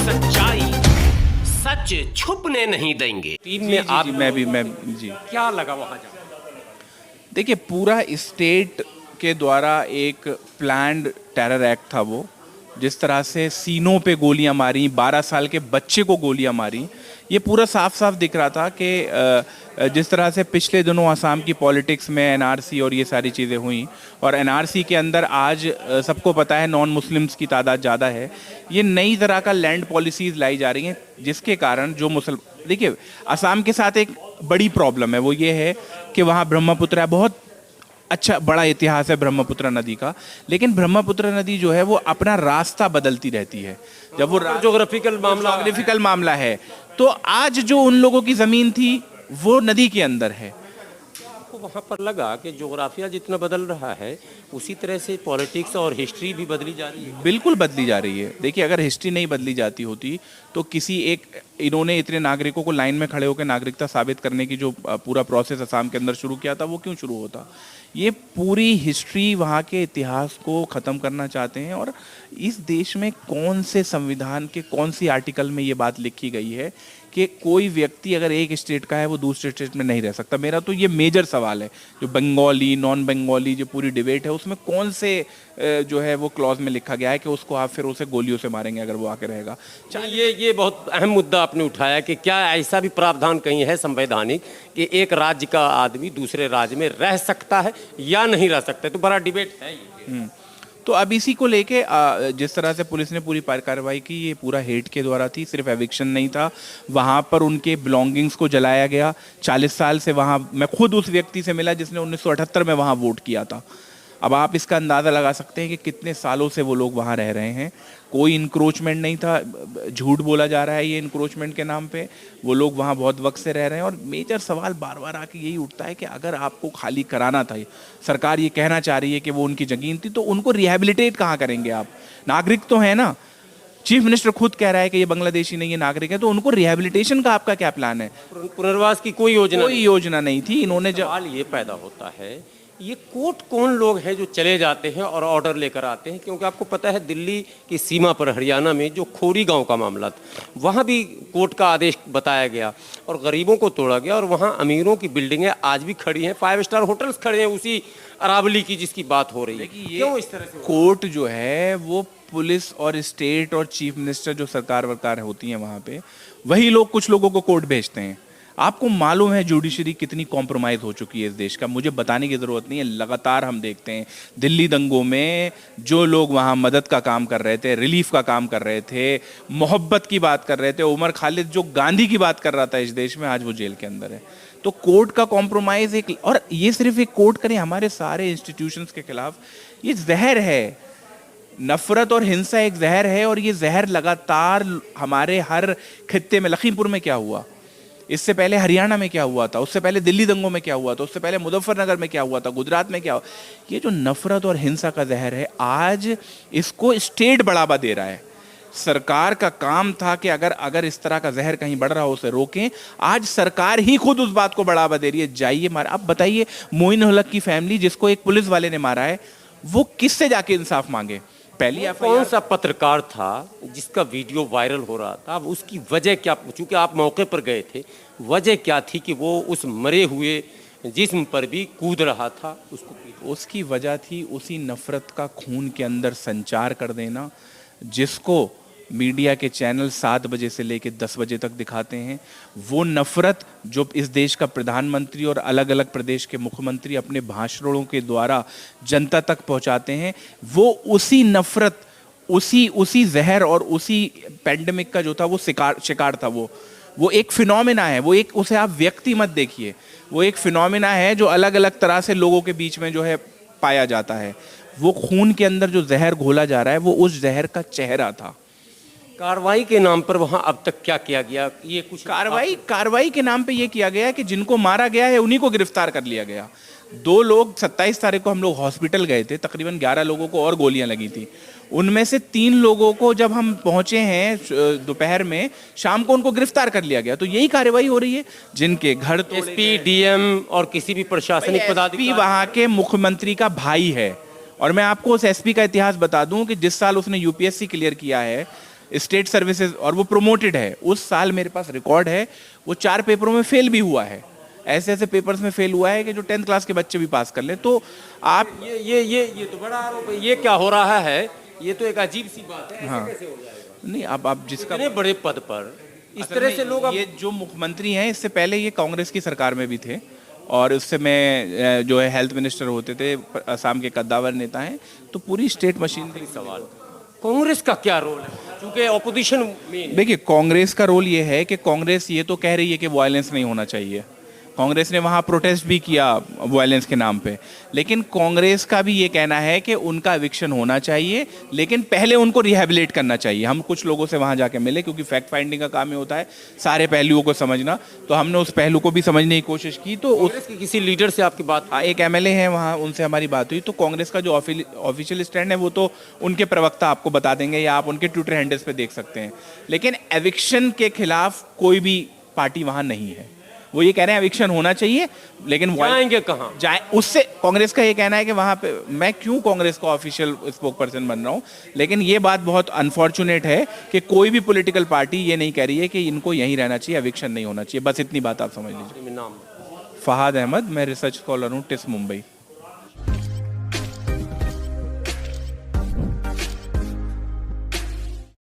सच्चाई सच छुपने नहीं देंगे। टीम में आप मैं जी क्या लगा वहां जाकर? देखिए, पूरा स्टेट के द्वारा एक प्लान्ड टेरर एक्ट था वो। जिस तरह से सीनों पे गोलियां मारी, 12 साल के बच्चे को गोलियां मारी, ये पूरा साफ साफ दिख रहा था कि जिस तरह से पिछले दिनों आसाम की पॉलिटिक्स में एनआरसी और ये सारी चीज़ें हुई, और एनआरसी के अंदर आज सबको पता है नॉन मुस्लिम्स की तादाद ज़्यादा है। ये नई तरह का लैंड पॉलिसीज़ लाई जा रही हैं, जिसके कारण जो देखिए, आसाम के साथ एक बड़ी प्रॉब्लम है, वो ये है कि वहाँ ब्रह्मपुत्र है, बहुत अच्छा बड़ा इतिहास है ब्रह्मपुत्र नदी का, लेकिन ब्रह्मपुत्र नदी जो है वो अपना रास्ता बदलती रहती है। जब वो जोग्राफिकल मामला है, तो आज जो उन लोगों की ज़मीन थी वो नदी के अंदर है। आपको वहाँ पर लगा कि जोग्राफिया जितना बदल रहा है उसी तरह से पॉलिटिक्स और हिस्ट्री भी बदली जा रही है? बिल्कुल बदली जा रही है। देखिए, अगर हिस्ट्री नहीं बदली जाती होती तो इन्होंने इतने नागरिकों को लाइन में खड़े होकर नागरिकता साबित करने की जो पूरा प्रोसेस असम के अंदर शुरू किया था, वो क्यों शुरू होता? ये पूरी हिस्ट्री, वहाँ के इतिहास को ख़त्म करना चाहते हैं। और इस देश में कौन से संविधान के कौन सी आर्टिकल में ये बात लिखी गई है कि कोई व्यक्ति अगर एक स्टेट का है वो दूसरे स्टेट में नहीं रह सकता? मेरा तो ये मेजर सवाल है। जो बंगाली नॉन बंगाली जो पूरी डिबेट है, उसमें कौन से जो है वो क्लॉज में लिखा गया है कि उसको आप फिर उसे गोलियों से मारेंगे अगर वो आके रहेगा? ये बहुत अहम मुद्दा आपने उठाया कि क्या ऐसा भी प्रावधान कहीं है संवैधानिक कि एक राज्य का आदमी दूसरे राज्य में रह सकता है या नहीं रह सकता है? तो बड़ा डिबेट है ये। तो अब इसी को लेके जिस तरह से पुलिस ने पूरी कार्रवाई की, ये पूरा हेट के द्वारा थी, सिर्फ एविक्शन नहीं था। वहाँ पर उनके बिलोंगिंग्स को जलाया गया। 40 साल से वहाँ, मैं खुद उस व्यक्ति से मिला जिसने 1978 में वहाँ वोट किया था। अब आप इसका अंदाज़ा लगा सकते हैं कि कितने सालों से वो लोग वहाँ रह रहे हैं। कोई इंक्रोचमेंट नहीं था, झूठ बोला जा रहा है ये इंक्रोचमेंट के नाम पे। वो लोग वहाँ बहुत वक्त से रह रहे हैं। और मेजर सवाल बार बार आके यही उठता है कि अगर आपको खाली कराना था, सरकार ये कहना चाह रही है कि वो उनकी जमीन थी, तो उनको रिहेबिलिटेट कहाँ करेंगे आप? नागरिक तो है ना। चीफ मिनिस्टर खुद कह रहा है कि ये बांग्लादेशी नहीं है, नागरिक है, तो उनको रिहेबिलिटेशन का आपका क्या प्लान है? पुनर्वास की कोई योजना नहीं थी। इन्होंने सवाल ये पैदा होता है, ये कोर्ट कौन लोग हैं जो चले जाते हैं और ऑर्डर लेकर आते हैं? क्योंकि आपको पता है दिल्ली की सीमा पर हरियाणा में जो खोरी गांव का मामला था, वहाँ भी कोर्ट का आदेश बताया गया और गरीबों को तोड़ा गया, और वहाँ अमीरों की बिल्डिंगें आज भी खड़ी हैं, 5 स्टार होटल्स खड़े हैं उसी अरावली की जिसकी बात हो रही है। क्यों इस तरह से? कोर्ट जो है वो पुलिस और स्टेट और चीफ मिनिस्टर जो सरकार वरकार होती है वहाँ पे, वही लोग कुछ लोगों को कोर्ट भेजते हैं। आपको मालूम है जुडिशरी कितनी कॉम्प्रोमाइज़ हो चुकी है इस देश का, मुझे बताने की ज़रूरत नहीं है। लगातार हम देखते हैं दिल्ली दंगों में जो लोग वहाँ मदद का काम कर रहे थे, रिलीफ का काम कर रहे थे, मोहब्बत की बात कर रहे थे, उमर खालिद जो गांधी की बात कर रहा था इस देश में, आज वो जेल के अंदर है। तो कोर्ट का कॉम्प्रोमाइज़ एक, और ये सिर्फ एक कोर्ट करें, हमारे सारे इंस्टीट्यूशंस के खिलाफ ये जहर है। नफरत और हिंसा एक जहर है, और ये जहर लगातार हमारे हर खित्ते में, लखीमपुर में क्या हुआ, इससे पहले हरियाणा में क्या हुआ था, उससे पहले दिल्ली दंगों में क्या हुआ था, उससे पहले मुजफ्फरनगर में क्या हुआ था, गुजरात में क्या हुआ, ये जो नफरत और हिंसा का जहर है, आज इसको स्टेट बढ़ावा दे रहा है। सरकार का काम था कि अगर इस तरह का जहर कहीं बढ़ रहा हो उसे रोकें। आज सरकार ही खुद उस बात को बढ़ावा दे रही है। जाइए मार, अब बताइए, मोइन हलक की फैमिली जिसको एक पुलिस वाले ने मारा है, वो किससे जाके इंसाफ मांगे? पहली कौन सा पत्रकार था जिसका वीडियो वायरल हो रहा था? अब उसकी वजह क्या, चूंकि आप मौके पर गए थे, वजह क्या थी कि वो उस मरे हुए जिस्म पर भी कूद रहा था? उसकी वजह थी उसी नफरत का खून के अंदर संचार कर देना, जिसको मीडिया के चैनल 7 बजे से लेकर 10 बजे तक दिखाते हैं। वो नफरत जो इस देश का प्रधानमंत्री और अलग अलग प्रदेश के मुख्यमंत्री अपने भाषणों के द्वारा जनता तक पहुंचाते हैं, वो उसी नफरत, उसी जहर और उसी पैंडेमिक का जो था वो शिकार था। वो एक फिनोमेना है, वो एक, उसे आप व्यक्ति मत देखिए, वो एक फिनोमेना है जो अलग अलग तरह से लोगों के बीच में जो है पाया जाता है। वो खून के अंदर जो जहर घोला जा रहा है, वो उस जहर का चेहरा था। कार्रवाई के नाम पर वहां अब तक क्या किया गया? ये कुछ कार्रवाई के नाम पे ये किया गया कि जिनको मारा गया है उन्हीं को गिरफ्तार कर लिया गया। 2 लोग 27 तारीख को हम लोग हॉस्पिटल गए थे, तकरीबन 11 लोगों को और गोलियां लगी थी। उनमें से 3 लोगों को जब हम पहुंचे हैं दोपहर में, शाम को उनको गिरफ्तार कर लिया गया। तो यही कार्रवाई हो रही है। जिनके घर तो एसपी, डीएम और किसी भी प्रशासनिक पदाधिकारी, वहां के मुख्यमंत्री का भाई है। और मैं आपको उस एसपी का इतिहास बता दूं कि जिस साल उसने यूपीएससी क्लियर किया है, स्टेट सर्विसेज, और वो प्रमोटेड है। उस साल मेरे पास रिकॉर्ड है, वो 4 पेपरों में फेल भी हुआ है। ऐसे ऐसे पेपर्स में फेल हुआ है कि जो 10th क्लास के बच्चे भी पास कर ले। तो आप ये तो बड़ा आरोप है। ये क्या हो रहा है? ये तो एक अजीब सी बात है। ऐसे कैसे हो जाएगा? नहीं, आप जिसका इतने बड़े पद पर इस असल तरह में से लोग अब ये जो मुख्यमंत्री हैं, इससे पहले ये कांग्रेस की सरकार में भी थे, और उससे में जो है हेल्थ मिनिस्टर होते थे, असम के कद्दावर नेता हैं। तो पूरी स्टेट मशीन का सवाल, कांग्रेस का क्या रोल है? क्योंकि ऑपोजिशन में देखिए, कांग्रेस का रोल ये है कि कांग्रेस ये तो कह रही है कि वायलेंस नहीं होना चाहिए। कांग्रेस ने वहाँ प्रोटेस्ट भी किया वायलेंस के नाम पे, लेकिन कांग्रेस का भी ये कहना है कि उनका एविक्शन होना चाहिए, लेकिन पहले उनको रिहेबिलिट करना चाहिए। हम कुछ लोगों से वहाँ जाके मिले, क्योंकि फैक्ट फाइंडिंग का काम ही होता है सारे पहलुओं को समझना, तो हमने उस पहलू को भी समझने की कोशिश की। तो कांग्रेस के किसी लीडर से आपकी बात? एक एमएलए हैं वहाँ, उनसे हमारी बात हुई। तो कांग्रेस का जो ऑफिशियल स्टैंड है वो तो उनके प्रवक्ता आपको बता देंगे, या आप उनके ट्विटर हैंडल्स पे देख सकते हैं। लेकिन एविक्शन के खिलाफ कोई भी पार्टी वहाँ नहीं है। वो ये कह रहे हैं एविक्शन होना चाहिए, लेकिन जाएंगे कहाँ? जाए उससे कांग्रेस का ये कहना है कि वहाँ पे मैं क्यों कांग्रेस का ऑफिशियल स्पोक पर्सन बन रहा हूँ। लेकिन ये बात बहुत अनफॉर्चुनेट है कि कोई भी पॉलिटिकल पार्टी ये नहीं कह रही है कि इनको यहीं रहना चाहिए, एविक्शन नहीं होना चाहिए। बस इतनी बात आप समझ लीजिए। नाम? फहाद अहमद, मैं रिसर्च स्कॉलर हूँ टिस मुंबई।